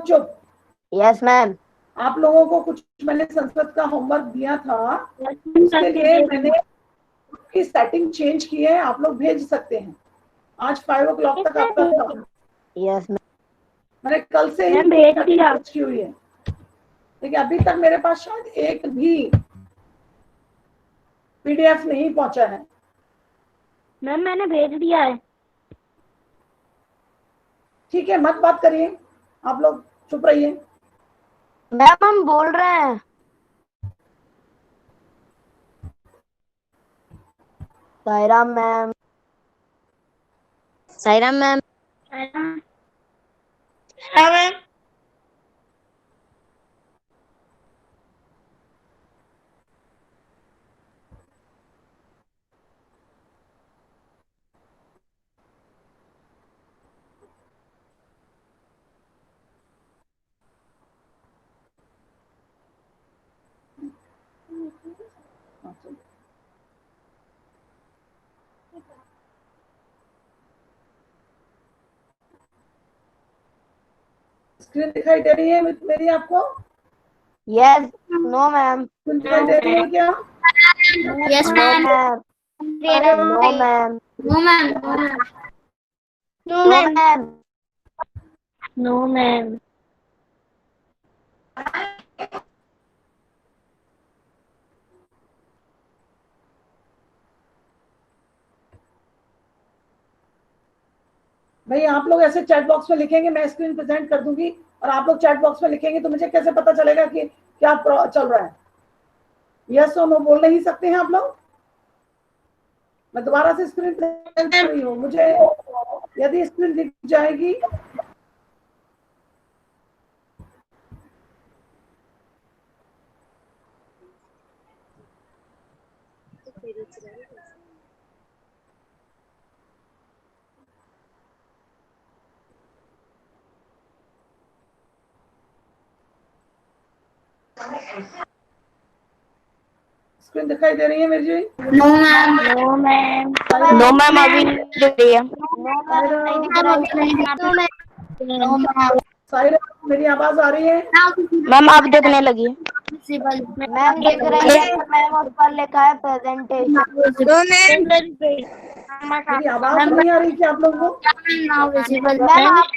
चुप। Yes ma'am. आप लोगों को कुछ मैंने संस्कृत का होमवर्क दिया था, उसके लिए मैंने की सेटिंग चेंज की है, आप लोग भेज सकते हैं। आज 5 o'clock तक आपका था। Yes ma'am. मैंने कल से ही भेज दिया की हुई है, लेकिन अभी तक मेरे पास शायद एक भी पीडीएफ नहीं पहुंचा है। मैम मैंने भेज दिया है। ठीक है, मत बात करिए, आप लोग चुप रहिए। मैम हम बोल रहे हैं। Sairam ma'am. Sairam ma'am. Screen दिखाई दे रही है मेरी आपको? यस। No ma'am. स्क्रीन दिखाई दे रही है क्या? Yes no ma'am. Ma'am. No ma'am. No ma'am. No ma'am. No ma'am. भाई आप लोग ऐसे चैट बॉक्स में लिखेंगे, मैं स्क्रीन प्रेजेंट कर दूंगी, और आप लोग चैट बॉक्स में लिखेंगे तो मुझे कैसे पता चलेगा कि क्या चल रहा है? यस और नो बोल नहीं सकते हैं आप लोग? मैं दोबारा से स्क्रीन प्रेजेंट कर रही हूँ, मुझे यदि स्क्रीन दिख जाएगी स्क्रीन दिखाई दे रही है Mary ji? No ma'am. No ma'am. No ma'am अभी दिख रही है। No ma'am. साहिरा, मेरी आवाज आ रही है? मैम अब दिखने लगी है। मैम दिख रही है मैम, उस पर लिखा है प्रेजेंटेशन। मेरी आवाज नहीं आ रही क्या आप लोगों को? मैम आप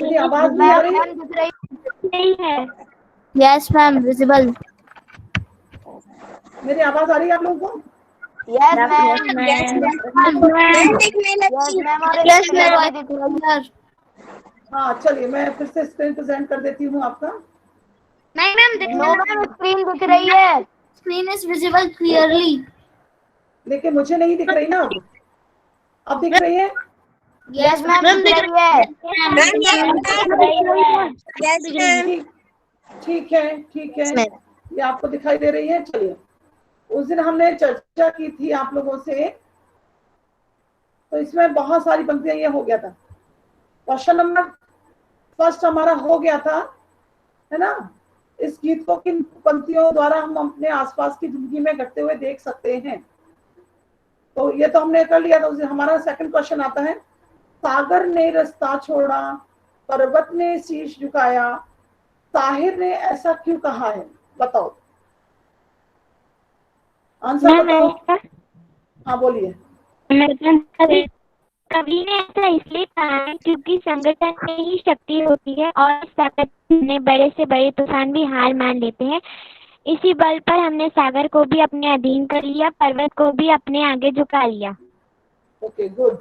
मेरी आवाज नहीं आ रही? मैम दिख रही नहीं है। Yes ma'am visible. मेरी आवाज आ रही है आप लोगों को? Yes ma'am. दिखने यस मैम और यस स्क्रीन मैम। भी दिख रही है। हाँ चलिए, मैं फिर से स्क्रीन प्रेजेंट कर देती हूँ आपका। नहीं मैम नो मैम स्क्रीन दिख रही है। Screen is visible clearly. लेकिन मुझे नहीं दिख रही ना अब दिख रही है? यस मैम दिख रही है। ठीक ठीक है, ठीक है, ये आपको दिखाई दे रही है। चलिए, उस दिन हमने चर्चा की थी आप लोगों से, तो इसमें बहुत सारी पंक्तियां ये हो गया था। क्वेश्चन नंबर फर्स्ट हमारा हो गया था, है ना? इस गीत को किन पंक्तियों द्वारा हम अपने आसपास की जिंदगी में घटते हुए देख सकते हैं? तो ये तो हमने कर लिया। तो हमारा सेकंड क्वेश्चन आता है, सागर ने रास्ता छोड़ा, पर्वत ने शीश झुकाया, ताहिर ने ऐसा क्यों कहा है? बताओ, आंसर बताओ। हाँ बोलिए। कवि ने ऐसा इसलिए कहा है क्योंकि संगठन में ही शक्ति होती है और इस ताकत में बड़े से बड़े तूफान भी हार मान लेते हैं। इसी बल पर हमने सागर को भी अपने अधीन कर लिया, पर्वत को भी अपने आगे झुका लिया। Okay good.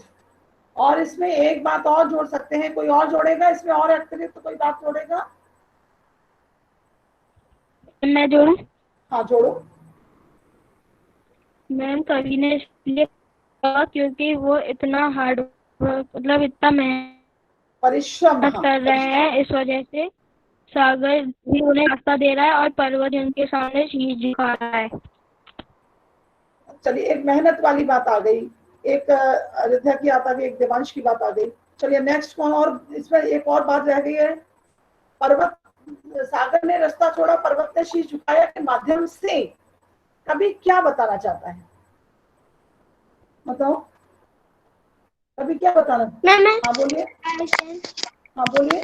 और इसमें एक बात और जोड़ सकते हैं, कोई और जोड़ेगा इसमें? और अतिरिक्त तो कोई बात जोड़ेगा? मैं जोड़ूं? हाँ जोड़ो। मैम कवि ने इसलिए कहा क्योंकि वो इतना हार्ड मतलब इतना मेहनत परिश्रम, हाँ कर रहे हैं, इस वजह से सागर भी उन्हें रास्ता दे रहा है और पर्वत उनके सामने शीश झुका रहा है। चलिए, एक मेहनत वाली बात आ गई, एक अयोध्या की बात आ गई, एक देवांश की बात आ गई। चलिए नेक्स्ट कौन? और इसमें एक और बात रह गई है, पर्वत, सागर ने रास्ता छोड़ा, पर्वत ने शीश झुकाया के माध्यम से कभी क्या बताना चाहता है? बताओ, कभी क्या बताना? हाँ बोलिए, हाँ बोलिए।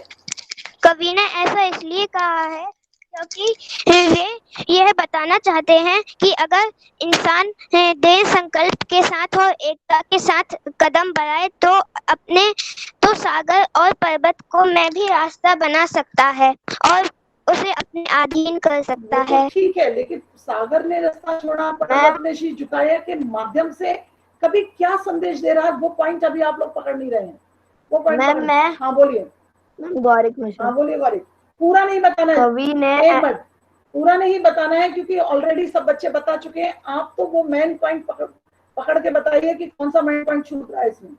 कवि ने ऐसा इसलिए कहा है क्योंकि वे यह बताना चाहते हैं कि अगर इंसान दृढ़ संकल्प के साथ और एकता के साथ कदम बढ़ाए तो सागर और पर्वत को मैं भी रास्ता बना सकता है और उसे अपने अधीन कर सकता वो तो है। ठीक है, लेकिन सागर ने रास्ता छोड़ा, पर्वत ने शीश झुकाया के माध्यम से कभी क्या संदेश दे रहा है, वो पॉइंट अभी आप लोग पकड़ नहीं रहे हैं। वो पॉइंट हाँ बोलिए। गौरिक मिश्रा, हाँ बोलिए गौरी। पूरा नहीं बताना है, कवि ने एक मिनट, पूरा नहीं बताना है क्योंकि ऑलरेडी सब बच्चे बता चुके हैं। आप तो वो मेन पॉइंट पकड़ के बताइए कि कौन सा मेन पॉइंट छूट रहा है इसमें।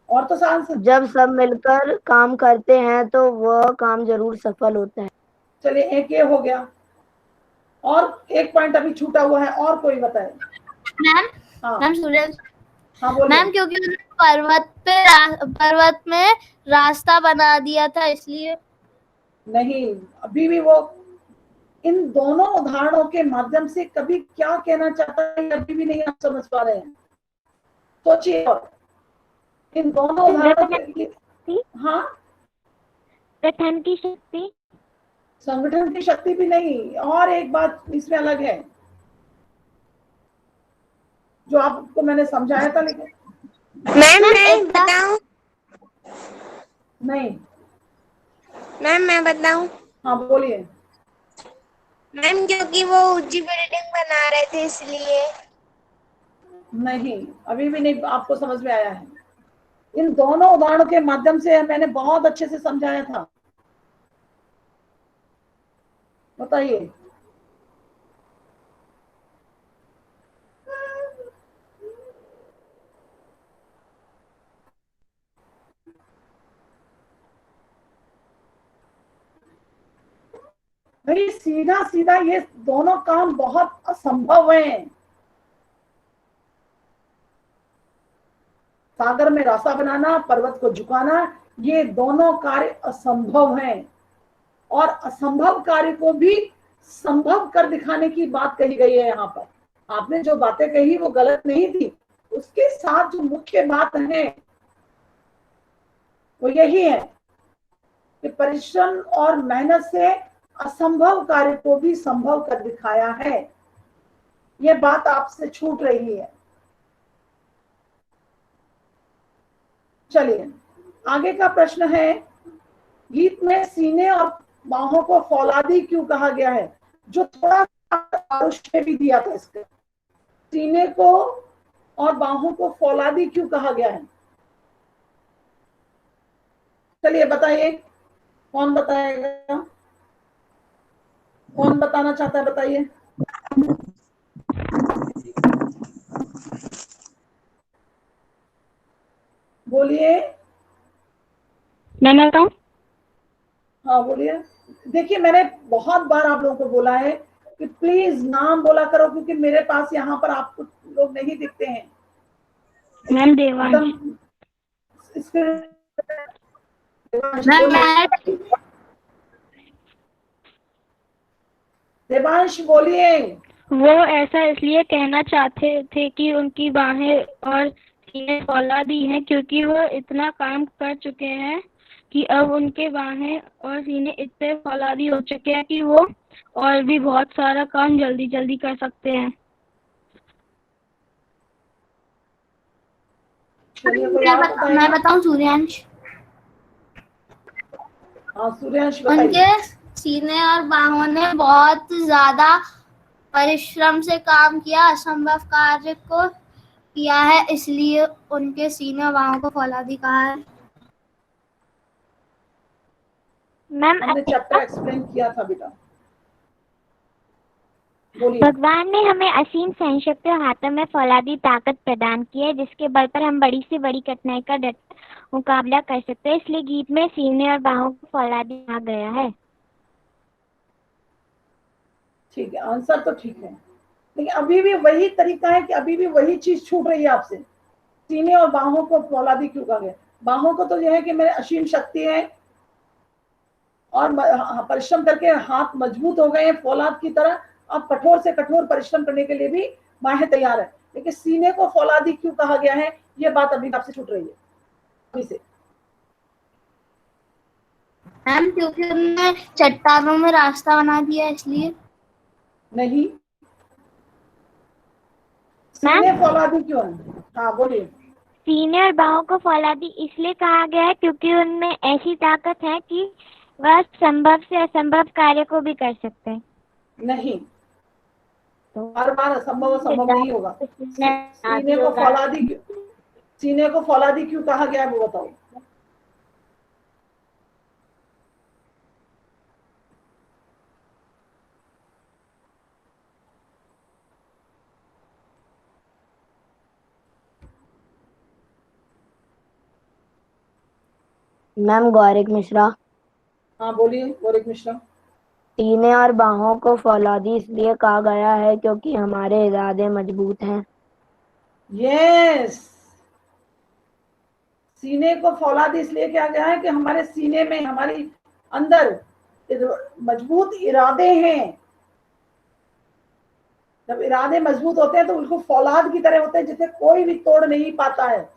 और तो जब सब मिलकर काम करते हैं तो वह काम जरूर सफल होता है। चलिए, एक ये हो गया, और एक पॉइंट अभी छूटा हुआ है, और कोई बताए। मैम हाँ मैम सूरज हाँ बोलिए। मैम, क्योंकि उन्होंने पर्वत में रास्ता बना दिया था इसलिए। नहीं, अभी भी वो इन दोनों उदाहरणों के माध्यम से कभी क्या कहना चाहता है अभी भी नहीं आप समझ पा रहे हैं। सोचिए, और इन दोनों उदाहरणों के, हाँ, संगठन की शक्ति, संगठन की शक्ति भी नहीं, और एक बात इसमें अलग है जो आपको मैंने समझाया था, लेकिन मैम मैं बताऊं? नहीं। मैम मैं बताऊं? हाँ बोलिए। मैम क्योंकि वो ऊंची बिल्डिंग बना रहे थे इसलिए। नहीं, अभी भी नहीं आपको समझ में आया है। इन दोनों उदाहरणों के माध्यम से मैंने बहुत अच्छे से समझाया था। बताइए। भाई सीधा सीधा ये दोनों काम बहुत असंभव हैं। सागर में रास्ता बनाना, पर्वत को झुकाना, ये दोनों कार्य असंभव हैं, और असंभव कार्य को भी संभव कर दिखाने की बात कही गई है यहाँ पर। आपने जो बातें कही वो गलत नहीं थी, उसके साथ जो मुख्य बात है वो यही है कि परिश्रम और मेहनत से असंभव कार्य को भी संभव कर दिखाया है। ये बात आपसे छूट रही है। चलिए, आगे का प्रश्न है, गीत में सीने और बाहों को फौलादी क्यों कहा गया है? जो थोड़ा आरुष ने भी दिया था इसका, सीने को और बाहों को फौलादी क्यों कहा गया है? चलिए बताइए, कौन बताएगा? कौन बताना चाहता है, बताइए। बोलिए। मैं बताऊं? हाँ बोलिए। देखिए, मैंने बहुत बार आप लोगों को बोला है कि प्लीज नाम बोला करो, क्योंकि मेरे पास यहाँ पर आपको लोग नहीं दिखते हैं। मैम देवांश। देवांश बोलिए। वो ऐसा इसलिए कहना चाहते थे कि उनकी बाहें और सीने फौलादी हैं क्योंकि वो इतना काम कर चुके हैं कि अब उनके बाहें और सीने इतने फौलादी हो चुके हैं कि वो और भी बहुत सारा काम जल्दी जल्दी कर सकते हैं। मैं बताऊं सूर्यांश? हाँ सूर्यांश उनके बताइए। सीने और बाहों ने बहुत ज्यादा परिश्रम से काम किया, असंभव कार्य को किया है, इसलिए उनके सीने और बाहों को फौलादी कहा है। मैम हमने चैप्टर एक्सप्लेन किया था बेटा, बोलिए। भगवान ने हमें असीम सहनशक्ति और हाथों में फौलादी ताकत प्रदान की है जिसके बल पर हम बड़ी से बड़ी कठिनाई का डट मुकाबला कर सकते हैं, इसलिए गीत में सीने और बाहों को फौलादी कहा गया है। ठीक है, आंसर तो ठीक है, लेकिन अभी भी वही तरीका है कि अभी भी वही चीज छूट रही है आपसे। सीने और बाहों को फौलादी क्यों कहा गया? बाहों को तो यह है कि मेरे असीम शक्ति है और परिश्रम करके हाथ मजबूत हो गए हैं फौलाद की तरह, अब कठोर से कठोर परिश्रम करने के लिए भी बाहें तैयार है। लेकिन सीने को फौलादी क्यों कहा गया है, ये बात अभी आपसे छूट रही है। अभी से मैम क्योंकि उन्होंने चट्टानों में रास्ता बना दिया इसलिए। नहीं, सीने फौलादी क्यों है? हाँ बोलिए। सीने और बाहों को फौलादी इसलिए कहा गया है क्योंकि उनमें ऐसी ताकत है कि वह संभव से असंभव कार्य को भी कर सकते हैं। नहीं, तो हर बार संभव नहीं होगा। सीने को फौलादी सीने को फौलादी क्यों कहा गया है वो बताओ। मैम गौरिक मिश्रा। हाँ बोलिए गौरिक मिश्रा। सीने और बाहों को फौलादी इसलिए कहा गया है क्योंकि हमारे इरादे मजबूत हैं। यस, सीने को फौलादी इसलिए कहा गया है कि हमारे सीने में, हमारी अंदर मजबूत इरादे हैं। जब इरादे मजबूत होते हैं तो उनको फौलाद की तरह होते हैं जिसे कोई भी तोड़ नहीं पाता है।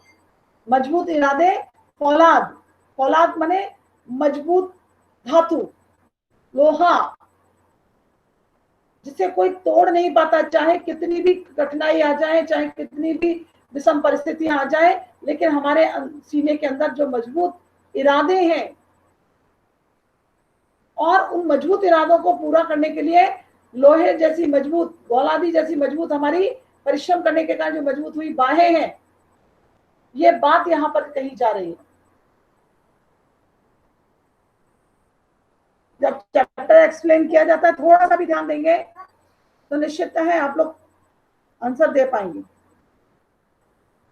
मजबूत इरादे फौलाद, फौलाद माने मजबूत धातु, लोहा, जिसे कोई तोड़ नहीं पाता, चाहे कितनी भी कठिनाई आ जाए, चाहे कितनी भी विषम परिस्थितियां आ जाए, लेकिन हमारे सीने के अंदर जो मजबूत इरादे हैं और उन मजबूत इरादों को पूरा करने के लिए लोहे जैसी मजबूत, फौलादी जैसी मजबूत, हमारी परिश्रम करने के कारण जो मजबूत हुई बाहें हैं, ये बात यहां पर कही जा रही है। जब चैप्टर एक्सप्लेन किया जाता है थोड़ा सा भी ध्यान देंगे तो निश्चित है आप लोग आंसर दे पाएंगे।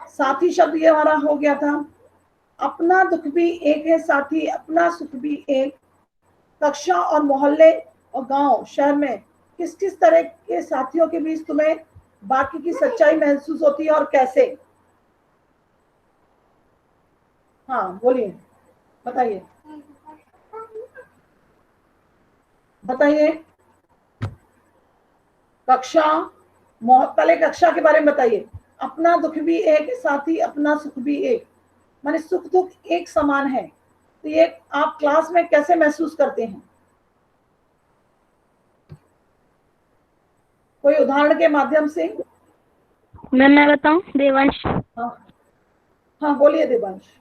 साथी शब्द ये हमारा हो गया था। अपना दुख भी एक है साथी, अपना सुख भी एक। कक्षा और मोहल्ले और गांव शहर में किस किस तरह के साथियों के बीच तुम्हें बाकी की सच्चाई महसूस होती है और कैसे? हाँ बोलिए, बताइए बताइए। कक्षा, पहले कक्षा के बारे में बताइए। अपना दुख भी एक साथी, अपना सुख भी एक, माने सुख दुख एक समान है। तो ये आप क्लास में कैसे महसूस करते हैं? कोई उदाहरण के माध्यम से? मैं बताऊं देवांश? हाँ हाँ बोलिए देवांश।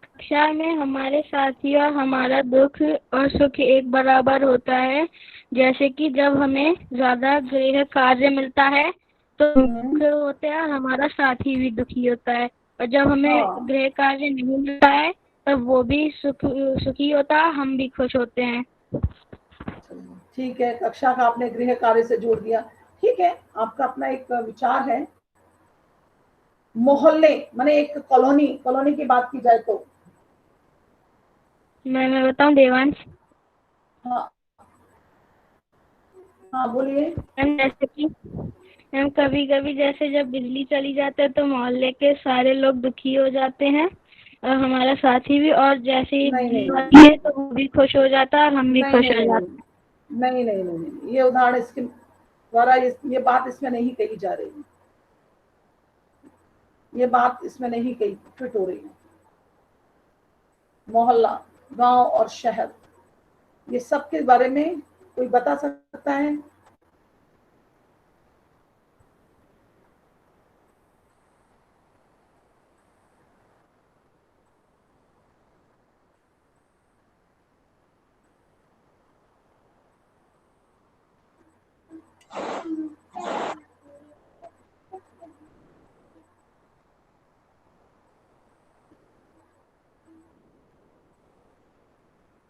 कक्षा में हमारे साथी और हमारा दुख और सुख एक बराबर होता है। जैसे कि जब हमें ज्यादा गृह कार्य मिलता है तो दुख होते हैं और हमारा साथी भी दुखी होता है, और जब हमें गृह कार्य नहीं मिलता है तब वो भी सुखी होता है, हम भी खुश होते हैं। ठीक है, कक्षा का आपने गृह कार्य से जोड़ दिया। ठीक है, आपका अपना एक विचार है। मोहल्ले माने एक कॉलोनी, कॉलोनी की बात की जाए तो मैं बताऊं देवांश? हाँ हाँ बोलिए। जैसे कि हम कभी कभी जैसे जब बिजली चली जाती है तो मोहल्ले के सारे लोग दुखी हो जाते हैं और हमारा साथी भी, और जैसे ही बिजली है तो वो भी खुश हो जाता है और हम भी खुश हो जाते हैं। नहीं नहीं नहीं नहीं, ये उदाहरण इसके द्वारा ये बात इसमें नहीं कही जा रही है। ये बात इसमें नहीं कही फिट हो रही है। मोहल्ला, गांव और शहर, ये सब के बारे में कोई बता सकता है?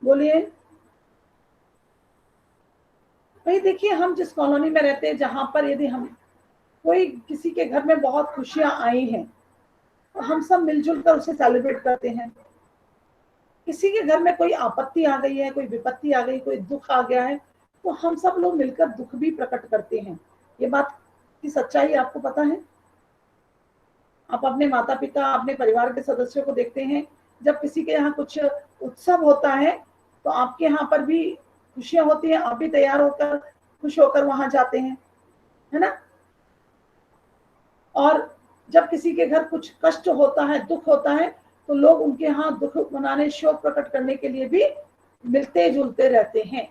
बोलिए भाई। देखिए, हम जिस कॉलोनी में रहते हैं, जहां पर यदि हम कोई किसी के घर में बहुत खुशियां आई हैं तो हम सब मिलजुल कर उसे सेलिब्रेट करते हैं। किसी के घर में कोई आपत्ति आ गई है, कोई विपत्ति आ गई, कोई दुख आ गया है, तो हम सब लोग मिलकर दुख भी प्रकट करते हैं। ये बात की सच्चाई आपको पता है। आप अपने माता पिता, अपने परिवार के सदस्यों को देखते हैं, जब किसी के यहाँ कुछ उत्सव होता है तो आपके यहाँ पर भी खुशियां होती हैं, आप भी तैयार होकर खुश होकर वहां जाते हैं, है ना? और जब किसी के घर कुछ कष्ट होता है, दुख होता है, तो लोग उनके यहाँ दुख मनाने, शोक प्रकट करने के लिए भी मिलते जुलते रहते हैं।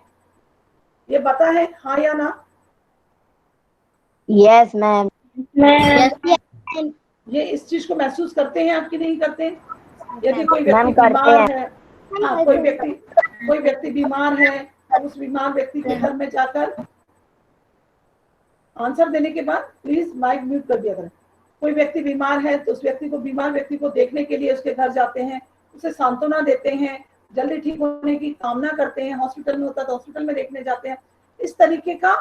ये पता है, हाँ या ना? Yes ma'am. ये इस चीज को महसूस करते हैं आप कि नहीं करते? यदि कोई मैम व्यक्ति करते बीमार हैं। है, हाँ, कोई व्यक्ति बीमार है, उस बीमार व्यक्ति के घर में जाकर, आंसर देने के बाद प्लीज माइक म्यूट कर दिया करें। कोई व्यक्ति बीमार है तो उस व्यक्ति को, बीमार व्यक्ति को देखने के लिए उसके घर जाते हैं, उसे सांत्वना देते हैं, जल्दी ठीक होने की कामना करते हैं। हॉस्पिटल में होता है तो हॉस्पिटल में देखने जाते हैं। इस तरीके का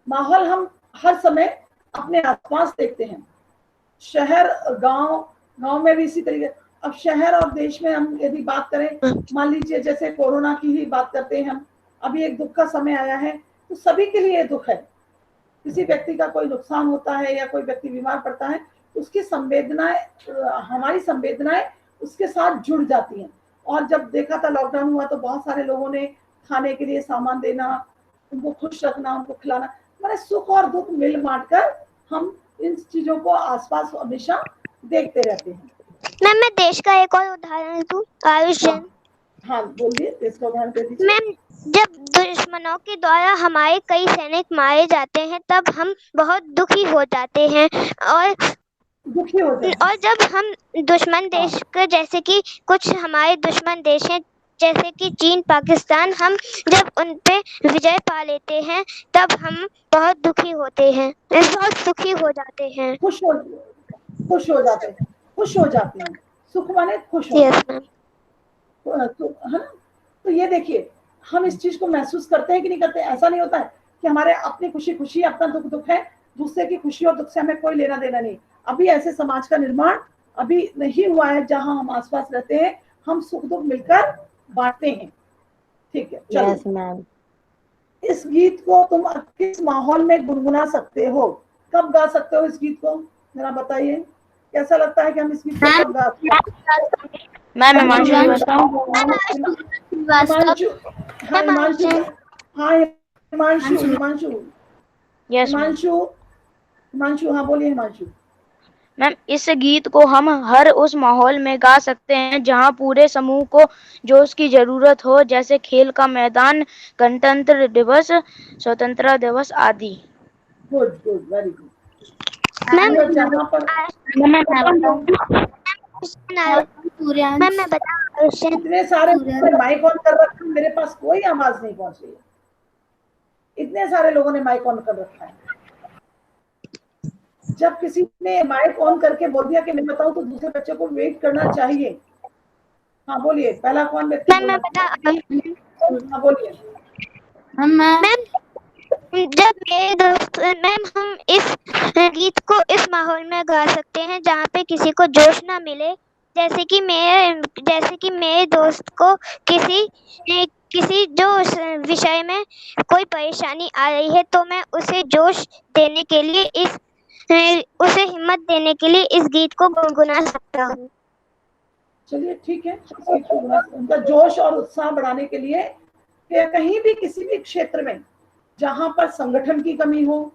माहौल हम हर समय अपने आसपास देखते हैं। शहर, गांव में भी इसी तरीके। अब शहर और देश में हम यदि बात करें, मान लीजिए जैसे कोरोना की ही बात करते हैं हम, अभी एक दुख का समय आया है, तो सभी के लिए दुख है। किसी व्यक्ति का कोई नुकसान होता है या कोई व्यक्ति बीमार पड़ता है, उसकी संवेदनाएं, हमारी संवेदनाएं उसके साथ जुड़ जाती हैं। और जब देखा था लॉकडाउन हुआ तो बहुत सारे लोगों ने खाने के लिए सामान देना, उनको खुश रखना, उनको खिलाना, मैंने सुख और दुख मिल बांट कर हम इन चीजों को आसपास हमेशा देखते रहते हैं। मैम मैं देश का एक और उदाहरण दूं, आयुष जैन। हाँ बोलिए, देश का उदाहरण दे दीजिए। मैम जब दुश्मनों के द्वारा हमारे कई सैनिक मारे जाते हैं तब हम बहुत दुखी हो जाते हैं। और जब हम दुश्मन देश के, जैसे कि कुछ हमारे दुश्मन देश हैं जैसे कि चीन, पाकिस्तान, हम जब उन पे विजय पा लेते हैं तब हम बहुत दुखी होते हैं, बहुत सुखी हो जाते हैं, खुश हो जाते हैं। सुख माने खुश हो। Yes ma'am. है ना? तो ये देखिए, हम इस चीज को महसूस करते हैं कि नहीं करते? ऐसा नहीं होता है कि हमारे अपनी खुशी अपना दुख है, दूसरे की खुशी और दुख से हमें कोई लेना देना नहीं। अभी ऐसे समाज का निर्माण अभी नहीं हुआ है जहां हम आसपास रहते हैं, हम सुख दुख मिलकर बांटते हैं। ठीक है, चलो। Yes ma'am. इस गीत को तुम किस माहौल में गुनगुना सकते हो? कब गा सकते हो इस गीत को, जरा बताइए। कैसा लगता है कि हम इस गीत को कब गा सकते हैं? मैम हिमांशु, हाँ बोलिए हिमांशु। मैम इस गीत को हम हर उस माहौल में गा सकते हैं जहां पूरे समूह को जोश की जरूरत हो, जैसे खेल का मैदान, गणतंत्र दिवस, स्वतंत्रता दिवस आदि। Good, very good. मैम जहाँ पर इतने सारे माइक ऑन कर रखा है, मेरे पास कोई आवाज नहीं पहुंच रही है। इतने सारे लोगों ने माइक ऑन कर रखा है। जब किसी ने माइक ऑन करके बोल दिया कि मैं बताऊं तो दूसरे बच्चे को वेट करना चाहिए। हाँ बोलिए, पहला कौन व्यक्ति? हाँ बोलिए। मैम जब मेरे दोस्त, मैम हम इस गीत को इस माहौल में गा सकते हैं जहाँ पे किसी को जोश ना मिले। जैसे कि मेरे दोस्त को किसी जो विषय में कोई परेशानी आ रही है तो मैं उसे जोश देने के लिए उसे हिम्मत देने के लिए इस गीत को गुनगुना सकता हूँ। चलिए ठीक है, उनका जोश और उत्साह बढ़ाने के लिए कहीं भी किसी भी क्षेत्र में जहां पर संगठन की कमी हो,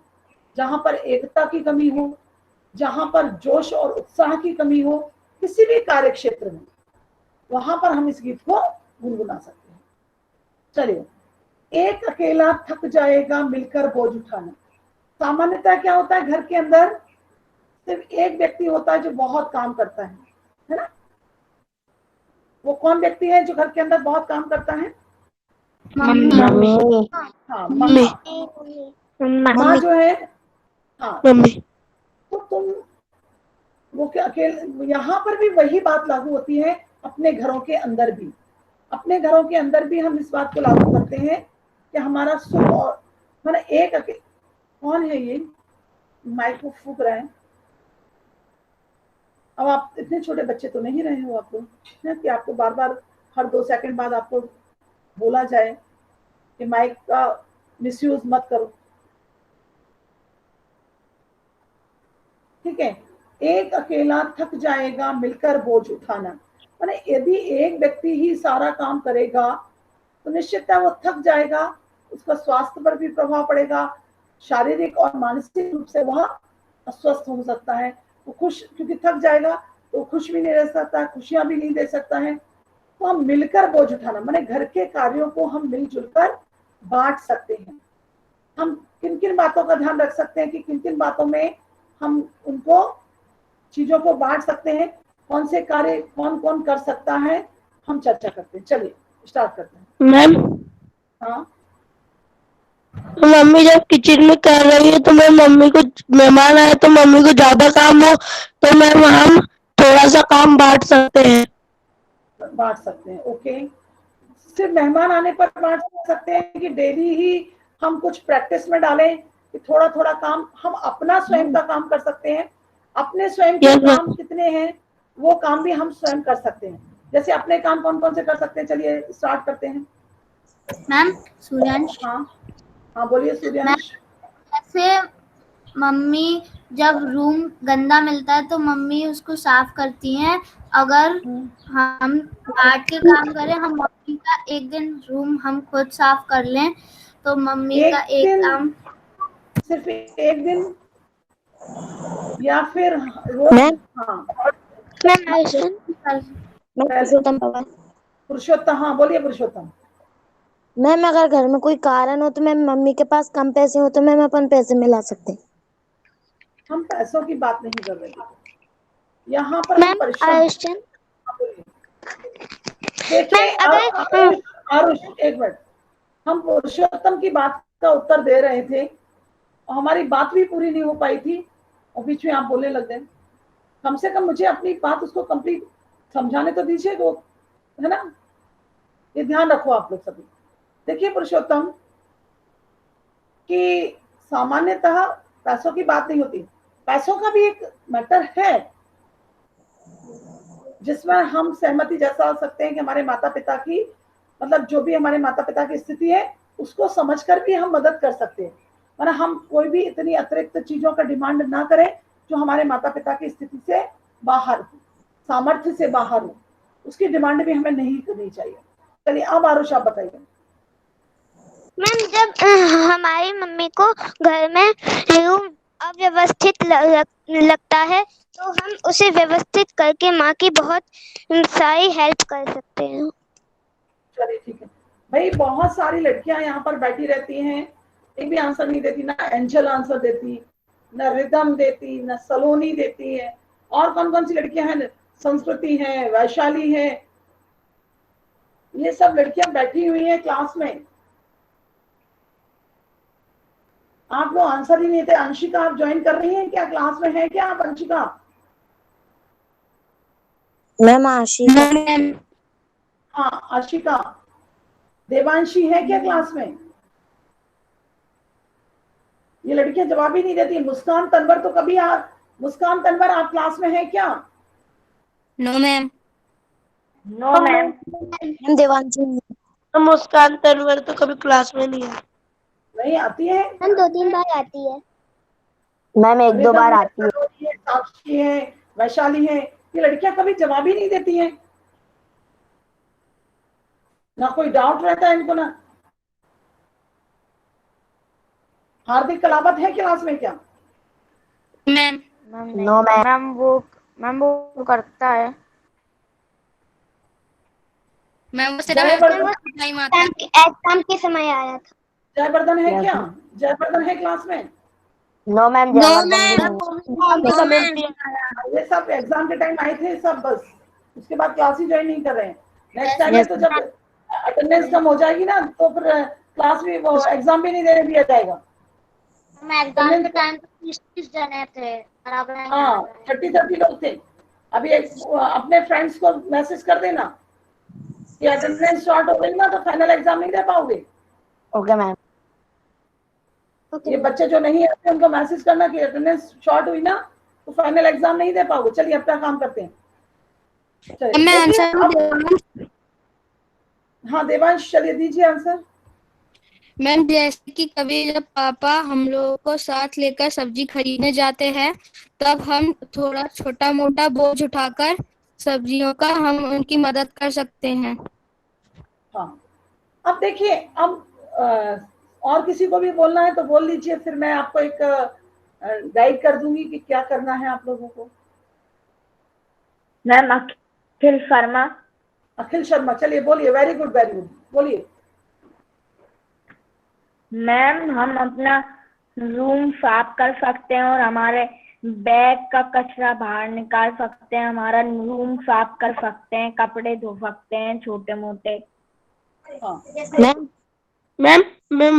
जहां पर एकता की कमी हो, जहां पर जोश और उत्साह की कमी हो, किसी भी कार्य क्षेत्र में, वहां पर हम इस गीत को गुनगुना सकते हैं। चलिए, एक अकेला थक जाएगा मिलकर बोझ उठाना। सामान्यतः क्या होता है, घर के अंदर सिर्फ एक व्यक्ति होता है जो बहुत काम करता है ना? वो कौन व्यक्ति है जो घर के अंदर बहुत काम करता है? मम्मी। हाँ, माँ जो है। हाँ, तो तुम वो क्या अकेले, यहाँ पर भी वही बात लागू होती है। अपने घरों के अंदर भी हम इस बात को लागू करते हैं कि हमारा सुख और मैंने एक अकेले। कौन है ये माइक को फूक रहा है? अब आप इतने छोटे बच्चे तो नहीं रहे हो आपको कि आपको बार बार हर 2 सेकंड बाद आपको बोला जाए कि माइक का मिसयूज मत करो। ठीक है, एक अकेला थक जाएगा मिलकर बोझ उठाना। माने यदि एक व्यक्ति ही सारा काम करेगा तो निश्चित है वो थक जाएगा, उसका स्वास्थ्य पर भी प्रभाव पड़ेगा, शारीरिक और मानसिक रूप से वह अस्वस्थ हो सकता है। वो क्योंकि थक जाएगा तो खुश भी नहीं रह सकता, खुशियां भी नहीं दे सकता है। तो हम मिलकर बोझ उठाना, माने घर के कार्यों को हम मिलजुल कर बांट सकते हैं। हम किन किन बातों का ध्यान रख सकते हैं कि किन किन बातों में हम उनको चीजों को बांट सकते हैं, कौन से कार्य कौन कौन कर सकता है, हम चर्चा करते हैं। चलिए स्टार्ट करते हैं। मैम, हाँ तो मम्मी जब किचन में कर रही है तो मैं मम्मी को, मेहमान आए तो मम्मी को ज्यादा काम हो तो मैम हम थोड़ा सा काम बांट सकते हैं। बांट सकते हैं, ओके। सिर्फ मेहमान आने पर बांट सकते हैं कि डेली ही हम कुछ प्रैक्टिस में डालें कि थोड़ा थोड़ा काम हम अपना स्वयं का काम कर सकते हैं। अपने स्वयं के Yes, ma'am. काम कितने हैं वो काम भी हम स्वयं कर सकते हैं। जैसे अपने काम कौन कौन से कर सकते हैं, चलिए स्टार्ट करते हैं। मैम सूर्यांश, हाँ हाँ बोलिए सूर्यांश। जैसे मम्मी जब रूम गंदा मिलता है तो मम्मी उसको साफ करती हैं। अगर हम बांट के काम करें, हम मम्मी का एक दिन रूम हम खुद साफ कर लें तो मम्मी का एक दिन, काम सिर्फ एक दिन या फिर रोज? मैम, हाँ पुरुषोत्तम, हाँ बोलिए पुरुषोत्तम। मैम अगर घर में कोई कारण हो तो मैम मम्मी के पास कम पैसे हो तो मैम अपन पैसे मिला सकते हैं। हम पैसों की बात नहीं कर रहे हैं यहाँ पर, हम परिश्रम। देखिए आरुष एक मिनट, हम पुरुषोत्तम की बात का उत्तर दे रहे थे और हमारी बात भी पूरी नहीं हो पाई थी और बीच में आप बोलने लग गए। कम से कम मुझे अपनी बात उसको कंप्लीट समझाने तो दीजिए, वो है ना, ये ध्यान रखो आप लोग सभी। देखिए पुरुषोत्तम कि सामान्यतः पैसों की बात नहीं होती, पैसों का भी एक मैटर है जिसमें हम सहमति जैसा हो सकते हैं कि हमारे माता पिता की, मतलब जो भी हमारे माता पिता की स्थिति है उसको समझकर भी हम मदद कर सकते हैं। मतलब हम कोई भी इतनी अतिरिक्त चीजों का डिमांड ना करें जो हमारे माता पिता की स्थिति से बाहर हो, सामर्थ्य से बाहर हो, उसकी डिमांड भी हमें नहीं करनी चाहिए। चलिए अब आरुष आप बताइए। मैम जब हमारी मम्मी को घर में रूम अव्यवस्थित लगता है तो हम उसे व्यवस्थित करके माँ की बहुत सारी हेल्प कर सकते हैं। चलिए ठीक है भाई, बहुत सारी लड़कियां यहाँ पर बैठी रहती हैं, एक भी आंसर नहीं देती, ना एंजल आंसर देती, ना रिदम देती, ना सलोनी देती है। और कौन कौन सी लड़कियां हैं, संस्कृति है, वैशाली है, ये सब लड़कियां बैठी हुई हैं क्लास में। आप लोग आंसर ही नहीं देते। अंशिका आप ज्वाइन कर रही हैं क्या, क्लास में है क्या आप अंशिका? मैम आशिका। हाँ आशिका। देवांशी है क्या क्लास में? ये लड़कियां जवाब ही नहीं देती। मुस्कान तनवर तो कभी आप, मुस्कान तनवर आप क्लास में है क्या? No ma'am. No ma'am. Ma'am Devanshi. तो मुस्कान तनवर तो कभी क्लास में नहीं है। नहीं आती है? हम 2-3 बार आती है। मैम एक दो बार आती है। साक्षी है, वैशाली है, ये लड़कियां कभी जवाब ही नहीं देती हैं, ना कोई डाउट रहता है इनको ना। हार्दिक कलावत है क्लास में क्या? मैम नो मैम, वो करता है। मैम वो एग्जाम के समय आया था। जयवर्धन है क्या? जयवर्धन है क्लास में? नो मैम, ये सब एग्जाम के टाइम आए थे सब, बस उसके बाद क्लास ही ज्वाइन नहीं कर रहे हैं। नेक्स्ट टाइम में तो जब अटेंडेंस कम हो जाएगी ना तो फिर क्लास भी, वो एग्जाम भी नहीं देने दिया जाएगा। एग्जाम के टाइम तो 30 जने थे। हाँ 30 लोग थे। अभी अपने फ्रेंड्स को मैसेज कर देना कि अटेंडेंस शॉर्ट हो गई ना तो फाइनल एग्जाम नहीं दे पाओगे। Okay ma'am. ये बच्चे जो नहीं आते उनको मैसेज करना कि अटेंडेंस शॉर्ट हुई ना तो फाइनल एग्जाम नहीं दे पाओगे। चलिए अपना काम करते हैं। हाँ देवांश चलिए दीजिए आंसर। मैम जैसे कि कभी जब पापा हम लोगों को साथ लेकर सब्जी खरीदने जाते हैं तब हम थोड़ा छोटा मोटा बोझ उठाकर सब्जियों का हम उनकी मदद कर सकते हैं। हाँ अब देखिए, अब और किसी को भी बोलना है तो बोल लीजिए, फिर मैं आपको एक गाइड कर दूंगी कि क्या करना है आप लोगों को। मैम अखिल शर्मा। अखिल शर्मा, चलिए बोलिए। वेरी गुड बोलिए। मैम हम अपना रूम साफ कर सकते हैं और हमारे बैग का कचरा बाहर निकाल सकते हैं, हमारा रूम साफ कर सकते हैं, कपड़े धो सकते हैं छोटे मोटे। हाँ मैम मैम मैम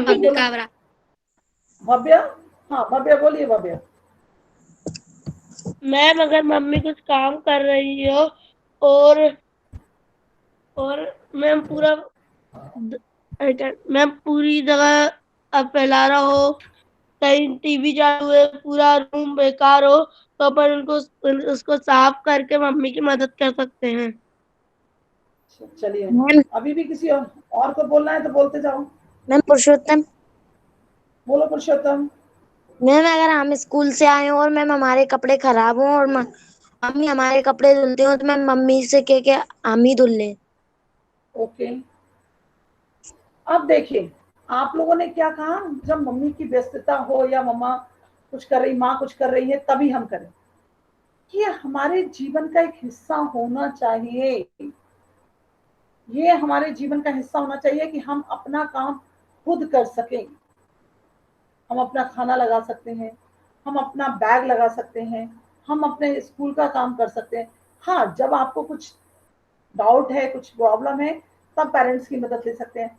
भव्य काबरा। भव्य, हाँ भव्य बोलिए भव्य। मैम अगर मम्मी कुछ काम कर रही हो और मैम मैम पूरी जगह अब फैला रहा हो, कहीं टीवी चालू है, पूरा रूम बेकार हो, तो अपन उसको साफ करके मम्मी की मदद कर सकते हैं। चलिए, मैम अभी भी किसी और को बोलना है तो बोलते जाओ। मैम पुरुषोत्तम। बोलो पुरुषोत्तम। मैम अगर हम स्कूल से आए हो और मैम हमारे कपड़े खराब हो और मम्मी हमारे कपड़े धुलते हो तो मैम मम्मी से कह के हम ही धुल लें। ओके, अब देखिए आप लोगों ने क्या कहा, जब मम्मी की व्यस्तता हो या मम्मा कुछ कर रही, माँ कुछ कर रही है तभी हम करें। ये हमारे जीवन का एक हिस्सा होना चाहिए। ये हमारे जीवन का हिस्सा होना चाहिए कि हम अपना काम खुद कर सकें। हम अपना खाना लगा सकते हैं, हम अपना बैग लगा सकते हैं, हम अपने स्कूल का काम कर सकते हैं। हाँ, जब आपको कुछ डाउट है, कुछ प्रॉब्लम है, तब पेरेंट्स की मदद ले सकते हैं।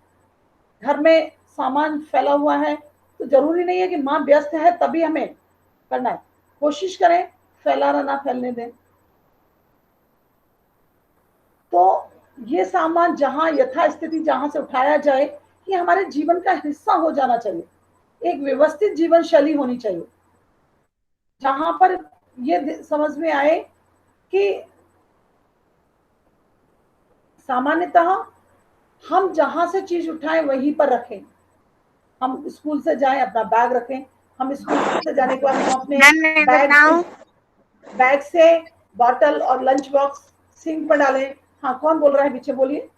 घर में सामान फैला हुआ है तो जरूरी नहीं है कि माँ व्यस्त है तभी हमें करना है। कोशिश करें फैलाना ना फैलने दें। तो ये सामान जहां यथास्थिति जहां से उठाया जाए, ये हमारे जीवन का हिस्सा हो जाना चाहिए। एक व्यवस्थित जीवन शैली होनी चाहिए जहां पर ये समझ में आए कि सामान्यतः हम जहां से चीज उठाएं वहीं पर रखें। हम स्कूल से जाएं अपना बैग रखें, हम स्कूल से जाने के बाद हम अपने बैग से बॉटल और लंच बॉक्स सिंक पर डालें। हाँ, कौन बोल रहा है पीछे, बोलिए।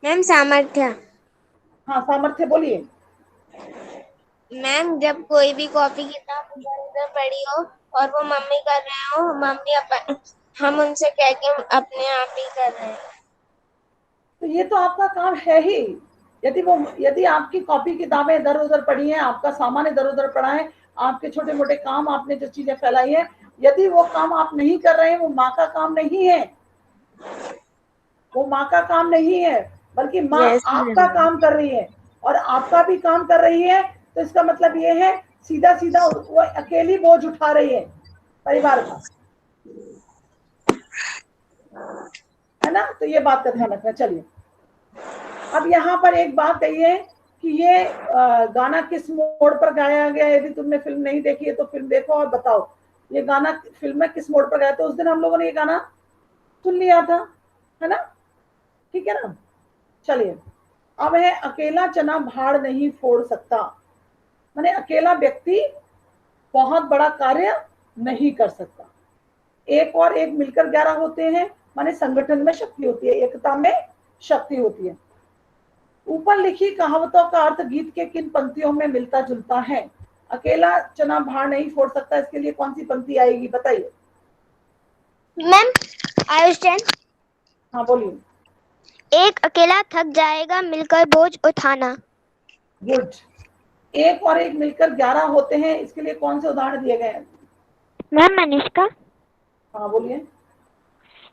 मैम सामर्थ्य। हाँ सामर्थ्य, बोलिए। मैम जब कोई भी कॉपी किताब इधर उधर पड़ी हो और वो मम्मी कर रहे हो, हम उनसे कह के अपने आप ही कर रहे हैं। तो ये तो आपका काम है ही। यदि आपकी कॉपी किताबें इधर उधर पड़ी हैं, आपका सामान इधर उधर पड़ा है, आपके छोटे मोटे काम, आपने जो चीजें फैलाई है, यदि वो काम आप नहीं कर रहे हैं, वो माँ का काम नहीं है। वो माँ का काम नहीं है, बल्कि माँ आपका काम कर रही है और आपका भी काम कर रही है। तो इसका मतलब ये है सीधा सीधा वो अकेली बोझ उठा रही है परिवार का, है ना। तो ये बात का ध्यान रखना। चलिए, अब यहाँ पर एक बात कहिए कि ये गाना किस मोड़ पर गाया गया है। यदि तुमने फिल्म नहीं देखी है तो फिल्म देखो और बताओ ये गाना फिल्म में किस मोड़ पर गाया। तो उस दिन हम लोगों ने ये गाना सुन लिया था, है ना, ठीक है ना। चलिए, अब है अकेला चना भाड़ नहीं फोड़ सकता। माने अकेला व्यक्ति बहुत बड़ा कार्य नहीं कर सकता। एक और एक मिलकर 11 होते हैं, माने संगठन में शक्ति होती है, एकता में शक्ति होती है। ऊपर लिखी कहावतों का अर्थ गीत के किन पंक्तियों में मिलता जुलता है। अकेला चना भाड़ नहीं फोड़ सकता, इसके लिए कौन सी पंक्ति आएगी, बताइए। मैम आयुष्मान, हाँ बोलिए। एक अकेला थक जाएगा मिलकर बोझ उठाना। गुड। एक और एक मिलकर 11 होते हैं, इसके लिए कौन से उदाहरण दिए गए हैं। मैम मनीषका, हाँ बोलिए।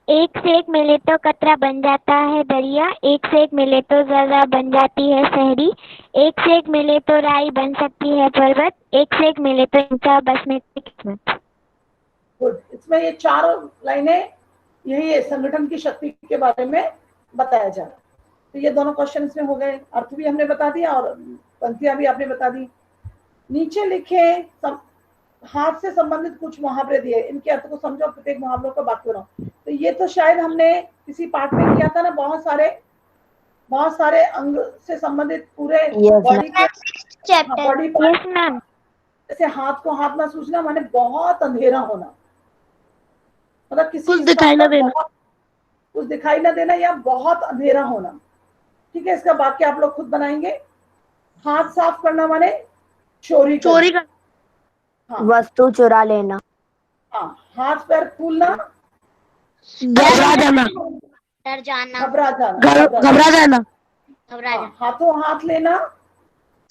एक से एक मिले तो कतरा बन जाता है दरिया, एक से एक मिले तो जरा बन जाती है शहरी, एक से एक मिले तो राई बन सकती है पर्वत, एक से एक मिले तो इंसान बस में किस्मत। गुड। इसमें ये 4 लाइनें यही है, संगठन की शक्ति के बारे में बताया जा रहा है। तो ये दोनों क्वेश्चन इसमें हो गए, अर्थ भी हमने बता दिया और पंक्तियां भी आपने बता दी। नीचे लिखे हाथ से संबंधित कुछ मुहावरे दिए, इनके अर्थ को समझो, प्रत्येक मुहावरों का बात बनाओ। तो ये तो शायद हमने किसी पार्ट में किया था ना, बहुत सारे अंग से संबंधित पूरे बॉडी के बॉडी पर, जैसे हाथ को हाथ ना सूझना माने बहुत अंधेरा होना, मतलब किसी कुछ दिखाई ना देना, कुछ दिखाई ना देना या बहुत अंधेरा होना। ठीक है, इसका वाक्य आप लोग खुद बनाएंगे। हाथ साफ करना माने चोरी चोरी करना। कर हाँ वस्तु चुरा लेना। हाँ, हाथ पैर फूलना, घबरा जाना, डर जाना, घबरा जाना, घबरा जाना। घबरा जाना, घबरा हाँ, जाना, हाथों हाथ लेना,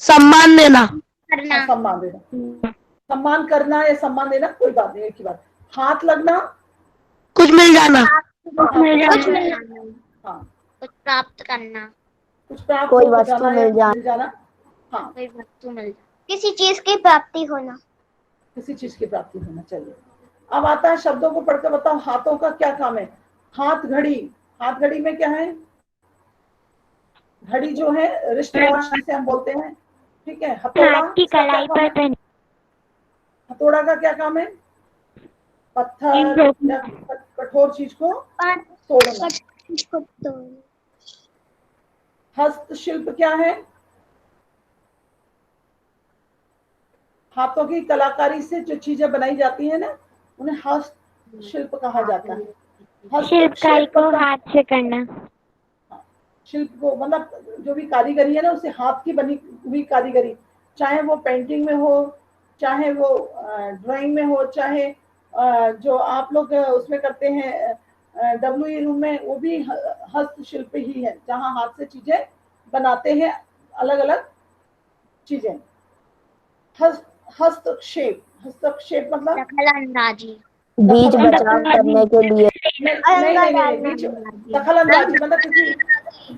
सम्मान देना, करना, हाँ, सम्मान देना। सम्मान करना या सम्मान देना कोई बात नहीं, एक ही बात। हाथ लगना, कुछ मिल जाना, हाँ, कुछ मिलना, हाँ, कुछ प्राप्त करना, कुछ प्राप्त कोई हो वस्तु जाना या मिल जाना। मिल जाना। हाँ, कोई वस्तु मिल जाना, किसी चीज की प्राप्ति होना। किसी चीज की प्राप्ति होना चाहिए। अब आता है शब्दों को पढ़कर बताओ, हाथों का क्या काम है। हाथ घड़ी, हाथ घड़ी में क्या है? घड़ी जो है रिस्ट वॉच जिसे हम बोलते हैं, ठीक है। हथौड़ा, हाथ की इसका क्या कलाई काम पर है? पहन हथौड़ा का क्या काम है? पत्थर या कठोर चीज को तोड़ना। हस्तशिल्प क्या है? हाथों की कलाकारी से जो चीजें बनाई जाती है ना, उन्हें हस्तशिल्प कहा जाता है। शिल्पकारी हस्तक्षेप को मतलब हाथ से करना। शिल्प को मतलब जो भी कारीगरी है ना, उसे हाथ की बनी हुई कारीगरी, चाहे वो पेंटिंग में हो, चाहे वो ड्राइंग में हो, चाहे जो आप लोग उसमें करते हैं WE रूम में, वो भी हस्तशिल्प ही है, जहाँ हाथ से चीजें बनाते हैं, अलग अलग चीजें। हस्तक्षेप, हस्तक्षेप मतलब दखल अंदाजी, बीच बचाव करने के लिए। नहीं, बीच दखल अंदाजी मतलब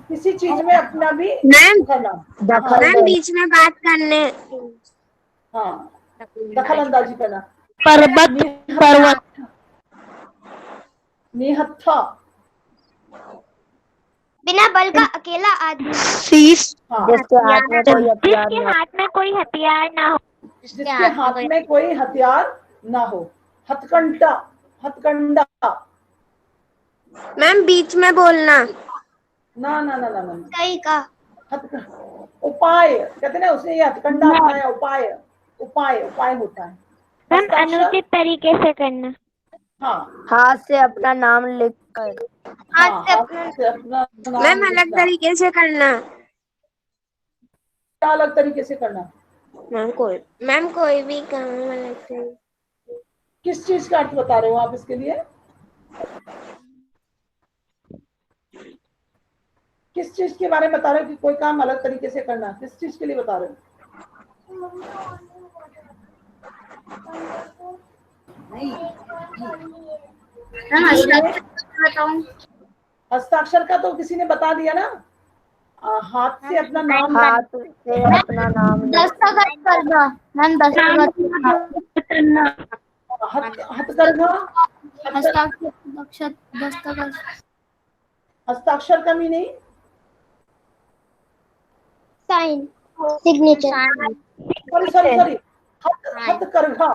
किसी चीज में अपना भी मैम, करना। दखल हाँ, मैम बीच में बात करने। हाँ, दखल अंदाजी करना। पर्वत, पर्वत, निहत्था, बिना बल का अकेला आदमी, शीश, हाँ, जिसके हाथ में कोई हथियार जिसके न हो। हाथ में कोई हथियार ना हो। जिसके हाथ में कोई हथियार ना हो। हथकंडा, हथकंडा, मैम बीच में बोलना। ना ना ना ना ना, सही का, उपाय कहते ना, उसने ये हथकंडा अपनाया, उपाय, उपाय, उपाय होता है। मैम हस्ताक्षर, अनुचित तरीके से करना। हाँ हाथ से अपना नाम लिख कर। हाँ, हाथ से अपना नाम मैम अलग लिखना। तरीके से करना। क्या अलग तरीके से करना? मैम कोई भी काम अलग से। किस चीज का अर्थ बता रहे हो आप इसके लिए? किस चीज के बारे में बता रहे हो कि कोई काम अलग तरीके से करना? किस चीज के लिए बता रहे हो? बताऊं? हस्ताक्षर का तो किसी ने बता दिया ना, हाथ से अपना नाम, हाथ से अपना नाम लिख। दस्तखत करना मैम, दस्तखत करना। हथकरघा, हस्ताक्षर, दस्तखत। हस्ताक्षर का meaning sign, signature, sorry sorry sorry, हथकरघा,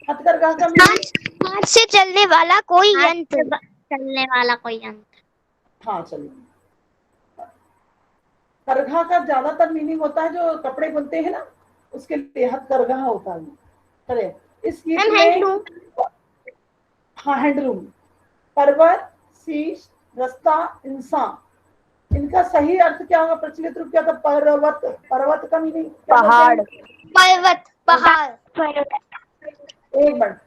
हथकरघा का मीनिंग, हाथ से चलने वाला कोई यंत्र, चलने वाला कोई यंत्र, हाँ चलिए। करघा का ज्यादातर मीनिंग होता है जो कपड़े बुनते हैं ना, उसके लिए हथकरघा होता है। चलिए, इस गीत में हैंडलूम, हाँ, हैंडलूम। पर्वत, शीश, रास्ता, इंसान, इनका सही अर्थ क्या होगा? प्रचलित रूप क्या था? पर्वत, पर्वत का मीनिंग पहाड़। पर्वत, पहाड़, एक मिनट,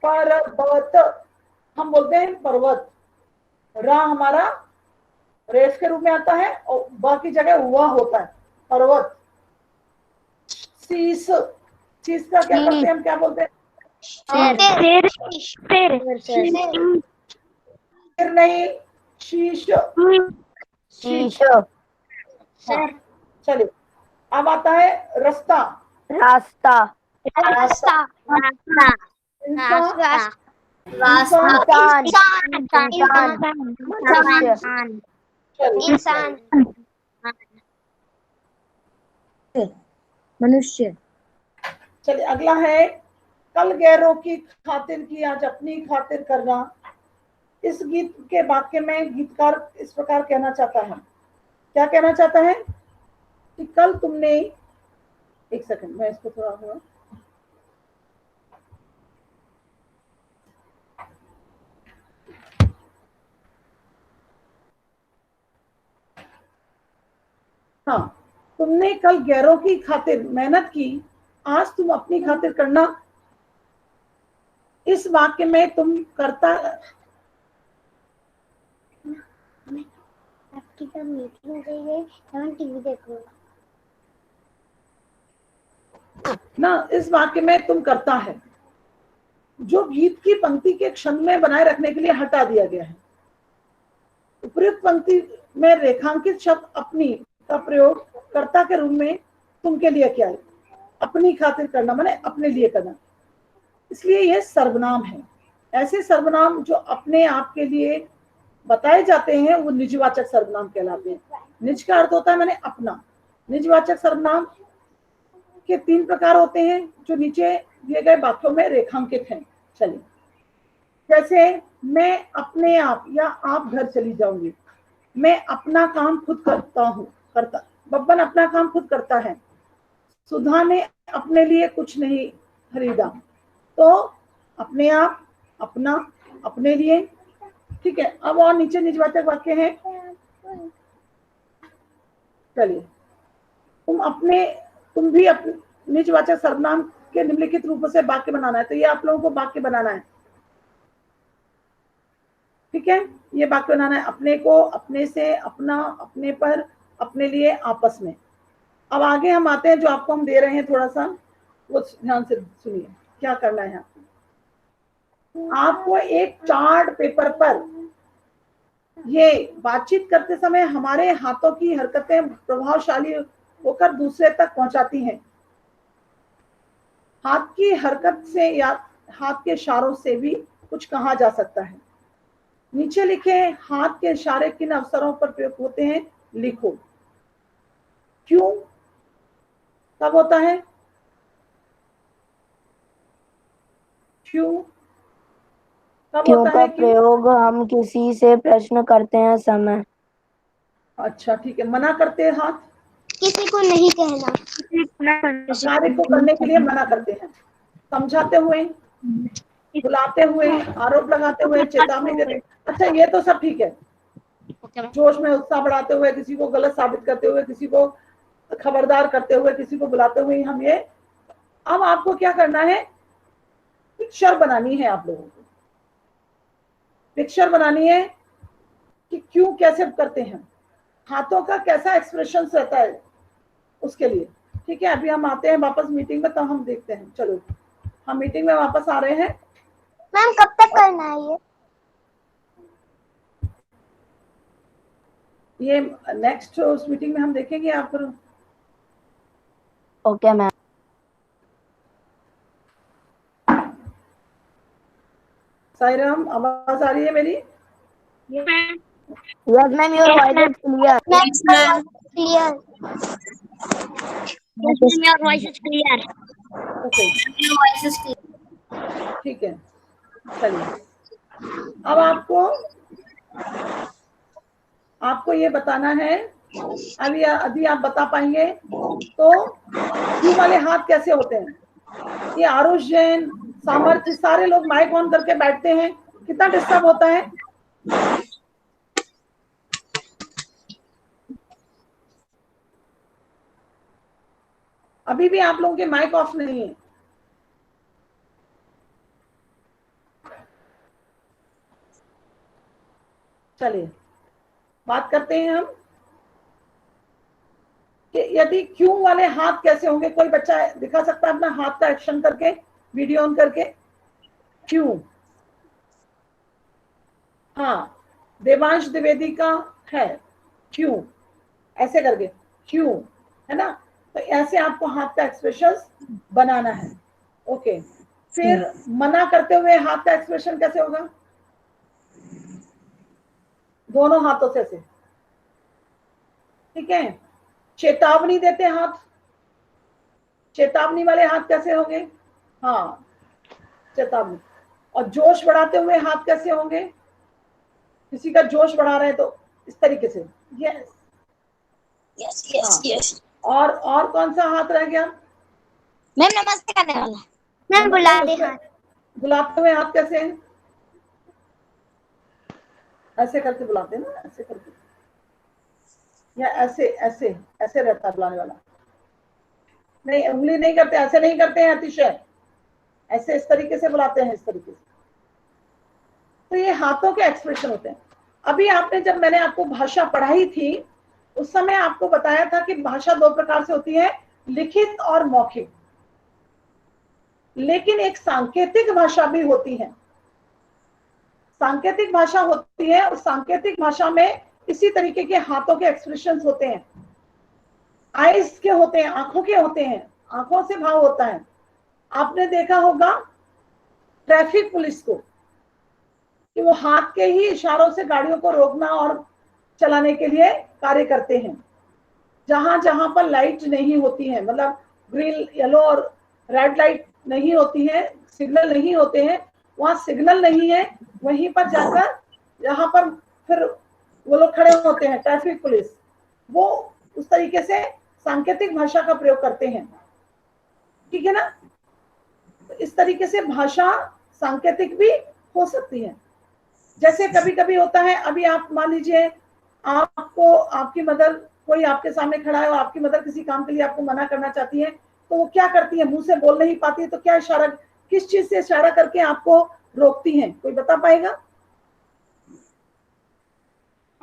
पर्वत हम बोलते हैं पर्वत, रा हमारा रेस के रूप में आता है और बाकी जगह हुआ होता है, पर्वत। शीश, शीश का क्या करते हैं हम, क्या बोलते हैं? सिर, सिर, सिर नहीं, शीश, शीश। हाँ, चलिए। अब आता है रास्ता, रास्ता। रास्ता, रास्ता, इंसान, रास्ता, इंसान। इंसान, मनुष्य। इंसान, मनुष्य। चलिए अगला है, कल गैरों की खातिर की आज अपनी खातिर करना। इस गीत के वाक्य में गीतकार इस प्रकार कहना चाहता है, क्या कहना चाहता है? कि कल तुमने, एक सेकंड मैं इसको थोड़ा हुआ, हाँ, तुमने कल गैरों की खातिर मेहनत की, आज तुम अपनी खातिर करना। इस वाक्य में तुम करता आपकी तो मीटिंग गई है, हम टीवी देखूंगा ना, इस वाक्य में तुम करता है जो गीत की पंक्ति के क्षण में बनाए रखने के लिए हटा दिया गया है। उपयुक्त पंक्ति में रेखांकित शब्द अपनी का प्रयोग कर्ता के रूप में तुम के लिए क्या है? अपनी खातिर करना, माने अपने लिए करना, इसलिए यह सर्वनाम है। ऐसे सर्वनाम जो अपने आप के लिए बताए जाते हैं वो निजवाचक सर्वनाम कहलाते हैं। निज का अर्थ होता है माने अपना। निजवाचक सर्वनाम के 3 प्रकार होते हैं जो नीचे दिए गए वाक्यों में रेखांकित हैं। चलिए, जैसे मैं अपने आप या आप घर चली जाऊंगी, मैं अपना काम खुद करता हूँ, करता। बब्बन अपना काम खुद करता है। सुधा ने अपने लिए कुछ नहीं खरीदा, तो अपने आप, अपना, अपने लिए, ठीक है। अब और नीचे निजवाचक वाक्य है। चलिए, तुम भी अपने निजवाचक सर्वनाम के निम्नलिखित रूपों से वाक्य बनाना है। तो ये आप लोगों को वाक्य बनाना है, ठीक है। ये वाक्य बनाना है, अपने को, अपने से, अपना, अपने पर, अपने लिए, आपस में। अब आगे हम आते हैं, जो आपको हम दे रहे हैं थोड़ा सा वो ध्यान से सुनिए क्या करना है। आपको एक चार्ट पेपर पर ये बातचीत करते समय हमारे हाथों की हरकतें प्रभावशाली होकर दूसरे तक पहुंचाती हैं। हाथ की हरकत से या हाथ के इशारों से भी कुछ कहा जा सकता है। नीचे लिखे हाथ के इशारे किन अवसरों पर प्रयोग होते हैं लिखो। क्यों कब होता है? क्यों कब क्यों होता का है? क्यों? प्रयोग हम किसी से प्रश्न करते हैं समय। अच्छा, ठीक है। मना करते हैं हाथ, किसी को नहीं कहना, कार्य को करने के लिए मना करते हैं। समझाते हुए, बुलाते हुए, आरोप लगाते हुए, चेतावनी देते। अच्छा, ये तो सब ठीक है। जोश में उत्साह बढ़ाते हुए, किसी को गलत साबित करते हुए, किसी को खबरदार करते हुए, किसी को बुलाते हुए हम ये। अब आपको क्या करना है, पिक्चर बनानी है। आप लोगों को पिक्चर बनानी है कि क्यों कैसे करते हैं, हाथों का कैसा एक्सप्रेशन रहता है उसके लिए, ठीक है। अभी हम आते हैं वापस मीटिंग में, तो हम देखते हैं। चलो, हम मीटिंग में वापस आ रहे हैं। मैम कब तक करना है ये नेक्स्ट उस मीटिंग में हम देखेंगे। आप ओके मैम। साईराम, आवाज आ रही है मेरी? Yes ma'am, your voice is clear. Clear? Your voice is clear. Okay, voice is clear. ठीक है। चलिए, अब आपको ये बताना है। अभी आप बता पाएंगे तो क्यों वाले हाथ कैसे होते हैं? ये आरुष जैन, सामर्थ्य, सारे लोग माइक ऑन करके बैठते हैं, कितना डिस्टर्ब होता है। अभी भी आप लोगों के माइक ऑफ नहीं है। चलिए, बात करते हैं हम कि यदि क्यों वाले हाथ कैसे होंगे। कोई बच्चा दिखा सकता है अपना हाथ का एक्शन करके, वीडियो ऑन करके? क्यों? हाँ, देवांश द्विवेदी का है क्यों, ऐसे करके क्यों, है ना। तो ऐसे आपको हाथ का एक्सप्रेशन बनाना है। ओके, फिर मना करते हुए हाथ का एक्सप्रेशन कैसे होगा? दोनों हाथों से ऐसे, ठीक है। चेतावनी देते हाथ, चेतावनी वाले हाथ कैसे होंगे? हाँ, चेतावनी। और जोश बढ़ाते हुए हाथ कैसे होंगे? किसी का जोश बढ़ा रहे हैं तो इस तरीके से, यस यस यस यस। और कौन सा हाथ रह गया? मैम नमस्ते करने वाला। मैम बुलाते हाथ, बुलाते हुए हाथ कैसे हैं? ऐसे करके बुलाते हैं ना, ऐसे करके। या ऐसे ऐसे ऐसे रहता है बुलाने वाला? नहीं, उंगली नहीं करते, ऐसे नहीं करते हैं अतिशय, ऐसे इस तरीके से बुलाते हैं, इस तरीके से। तो ये हाथों के एक्सप्रेशन होते हैं। अभी आपने, जब मैंने आपको भाषा पढ़ाई थी उस समय आपको बताया था कि भाषा दो प्रकार से होती है, लिखित और मौखिक। लेकिन एक सांकेतिक भाषा भी होती है। सांकेतिक भाषा होती है और सांकेतिक भाषा में इसी तरीके के हाथों के एक्सप्रेशंस होते हैं, आईज के होते हैं, आंखों के होते हैं, आंखों से भाव होता है। आपने देखा होगा ट्रैफिक पुलिस को कि वो हाथ के ही इशारों से गाड़ियों को रोकना और चलाने के लिए कार्य करते हैं। जहां जहां पर लाइट नहीं होती है, मतलब ग्रीन, येलो और रेड लाइट नहीं होती है, सिग्नल नहीं होते हैं, वहां सिग्नल नहीं है, वहीं पर जाकर जहां पर फिर वो लोग खड़े होते हैं ट्रैफिक पुलिस, वो उस तरीके से सांकेतिक भाषा का प्रयोग करते हैं। ठीक है ना? तो इस तरीके से भाषा सांकेतिक भी हो सकती है। जैसे कभी कभी होता है, अभी आप मान लीजिए आपको आपकी मदर, कोई आपके सामने खड़ा है और आपकी मदर किसी काम के लिए आपको मना करना चाहती है, तो वो क्या करती है? मुंह से बोल नहीं पाती है, तो क्या इशारा, किस चीज से इशारा करके आपको रोकती है? कोई बता पाएगा?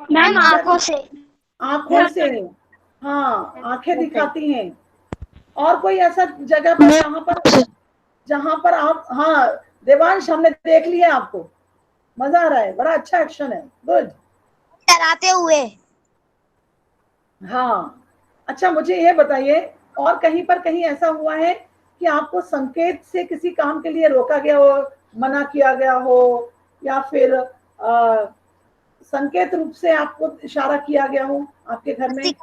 मैम आंखों से। आंखों से, हाँ, आंखें दिखाती हैं। और कोई ऐसा जगह पर जहां पर आप, हाँ देवांश, हमने देख लिया आपको, मजा आ रहा है, बड़ा अच्छा एक्शन है, गुड। डराते हुए। हाँ, अच्छा मुझे ये बताइए, और कहीं पर कहीं ऐसा हुआ है कि आपको संकेत से किसी काम के लिए रोका गया हो, मना किया गया हो, या फिर संकेत रूप से आपको इशारा किया गया हो आपके घर में?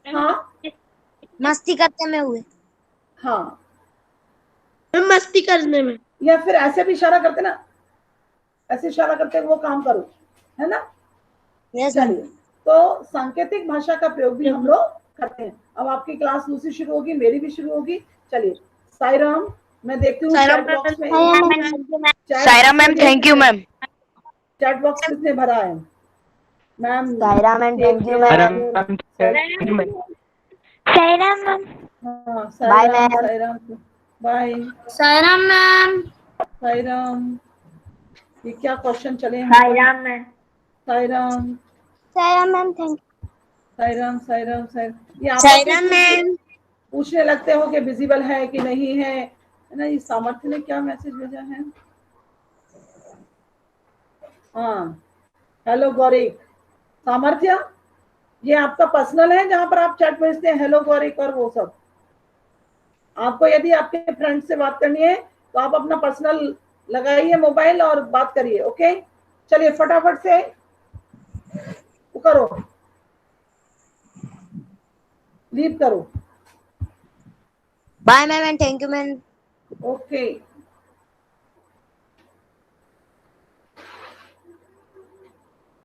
हाँ, मस्ती करते में हुए। हाँ, मस्ती करने में। या फिर ऐसे भी इशारा करते ना, ऐसे इशारा करते वो काम करो, है ना? चलिए, तो सांकेतिक भाषा का प्रयोग भी हम लोग करते हैं। अब आपकी क्लास दूसरी शुरू होगी, मेरी भी शुरू होगी। चलिए, साईराम, मैं देखती हूँ चैट बॉक्स में, Saira ma'am, thank you ma'am. Chat box किसने भरा है? Ma'am, Saira ma'am, thank you ma'am. Saira ma'am, हाँ, bye Sairam, ma'am. Sairam, bye Sairam ma'am. Sairam. ये क्या क्वेश्चन चले हैं? Sairam ma'am. Sairam, Saira ma'am, thank Sairam, Sairam, Sairam. ये सायरा आपस मैम। में पूछने लगते हो कि विजिबल है कि नहीं है ना? ये सामर्थ्य ने क्या मैसेज भेजा है? हाँ, हेलो गौरिक। सामर्थ्य, ये आपका पर्सनल है जहां पर आप चैट भेजते हैं, हेलो गौरिक और वो सब? आपको यदि आपके फ्रेंड से बात करनी है तो आप अपना पर्सनल लगाइए मोबाइल और बात करिए, ओके? चलिए फटाफट से वो करो, लीव करो। Bye ma'am and thank you ma'am. Okay.